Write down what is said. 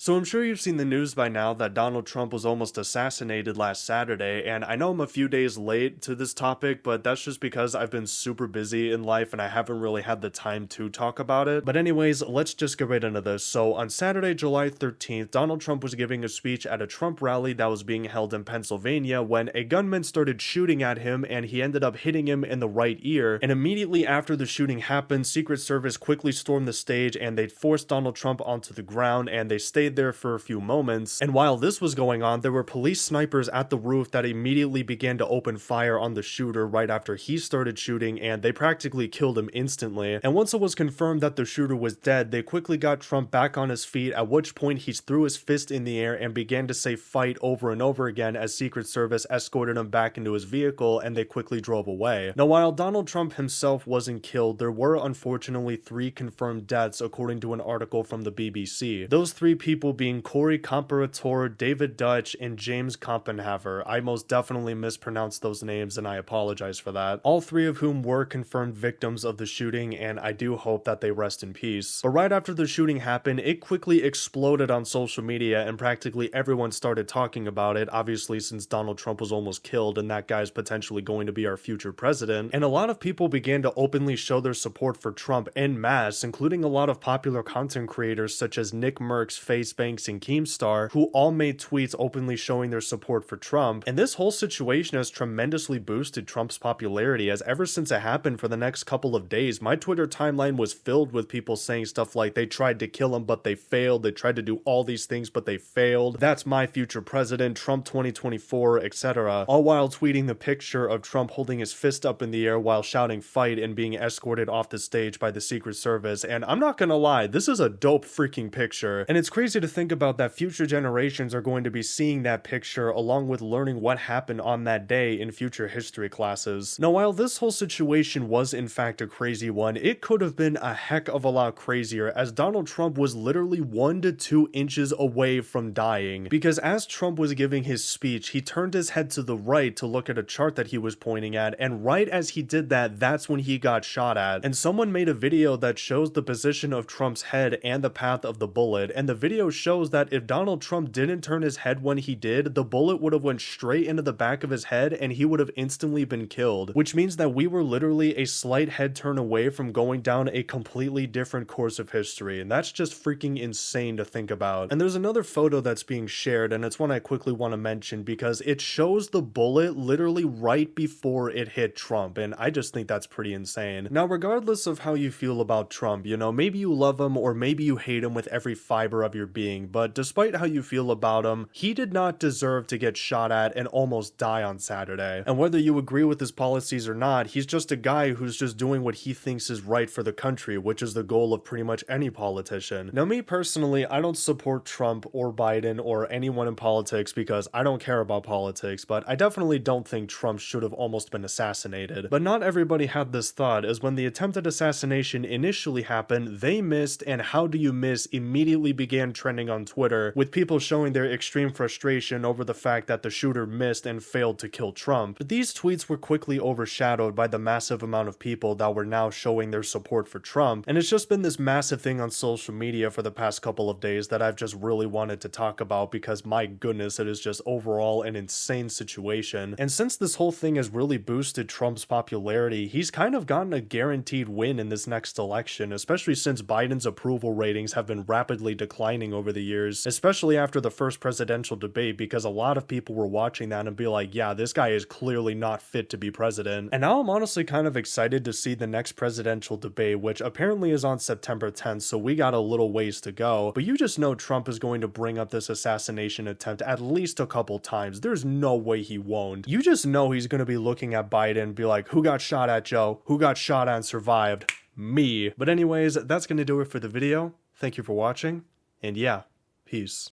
So I'm sure you've seen the news by now that Donald Trump was almost assassinated last Saturday, and I know I'm a few days late to this topic, but that's just because I've been super busy in life and I haven't really had the time to talk about it. But anyways, let's just get right into this. So on Saturday, July 13th, Donald Trump was giving a speech at a Trump rally that was being held in Pennsylvania when a gunman started shooting at him and he ended up hitting him in the right ear. And immediately after the shooting happened, Secret Service quickly stormed the stage and they forced Donald Trump onto the ground and they stayed there for a few moments. And while this was going on, there were police snipers at the roof that immediately began to open fire on the shooter right after he started shooting, and they practically killed him instantly. And once it was confirmed that the shooter was dead, they quickly got Trump back on his feet, at which point he threw his fist in the air and began to say fight over and over again as Secret Service escorted him back into his vehicle and they quickly drove away. Now, while Donald Trump himself wasn't killed, there were unfortunately 3 confirmed deaths according to an article from the BBC. Those 3 people being Corey Comparator, David Dutch, and James Kompenhaver. I most definitely mispronounced those names and I apologize for that. All 3 of whom were confirmed victims of the shooting, and I do hope that they rest in peace. But right after the shooting happened, it quickly exploded on social media and practically everyone started talking about it, obviously since Donald Trump was almost killed and that guy's potentially going to be our future president. And a lot of people began to openly show their support for Trump en masse, including a lot of popular content creators such as Nick Merckx, FaZe Banks, and Keemstar, who all made tweets openly showing their support for Trump. And this whole situation has tremendously boosted Trump's popularity, as ever since it happened for the next couple of days, my Twitter timeline was filled with people saying stuff like they tried to kill him but they failed, they tried to do all these things but they failed, that's my future president, Trump 2024, etc. All while tweeting the picture of Trump holding his fist up in the air while shouting fight and being escorted off the stage by the Secret Service. And I'm not gonna lie, this is a dope freaking picture. And it's crazy to think about that future generations are going to be seeing that picture along with learning what happened on that day in future history classes. Now, while this whole situation was in fact a crazy one, it could have been a heck of a lot crazier, as Donald Trump was literally 1 to 2 inches away from dying. Because as Trump was giving his speech, he turned his head to the right to look at a chart that he was pointing at, and right as he did that, that's when he got shot at. And someone made a video that shows the position of Trump's head and the path of the bullet, and the video shows that if Donald Trump didn't turn his head when he did, the bullet would have went straight into the back of his head and he would have instantly been killed, which means that we were literally a slight head turn away from going down a completely different course of history, and that's just freaking insane to think about. And there's another photo that's being shared, and it's one I quickly want to mention because it shows the bullet literally right before it hit Trump, and I just think that's pretty insane. Now, regardless of how you feel about Trump, you know, maybe you love him or maybe you hate him with every fiber of your being, but despite how you feel about him, he did not deserve to get shot at and almost die on Saturday. And whether you agree with his policies or not, he's just a guy who's just doing what he thinks is right for the country, which is the goal of pretty much any politician. Now, me personally, I don't support Trump or Biden or anyone in politics because I don't care about politics, but I definitely don't think Trump should have almost been assassinated. But not everybody had this thought, as when the attempted assassination initially happened, they missed, and how do you miss immediately began trending on Twitter, with people showing their extreme frustration over the fact that the shooter missed and failed to kill Trump. But these tweets were quickly overshadowed by the massive amount of people that were now showing their support for Trump, and it's just been this massive thing on social media for the past couple of days that I've just really wanted to talk about because my goodness, it is just overall an insane situation. And since this whole thing has really boosted Trump's popularity, he's kind of gotten a guaranteed win in this next election, especially since Biden's approval ratings have been rapidly declining over the years, especially after the first presidential debate, because a lot of people were watching that and be like, yeah, this guy is clearly not fit to be president. And now I'm honestly kind of excited to see the next presidential debate, which apparently is on September 10th, so we got a little ways to go. But you just know Trump is going to bring up this assassination attempt at least a couple times. There's no way he won't. You just know he's going to be looking at Biden and be like, who got shot at, Joe? Who got shot at and survived? Me. But anyways, that's going to do it for the video. Thank you for watching, and yeah, peace.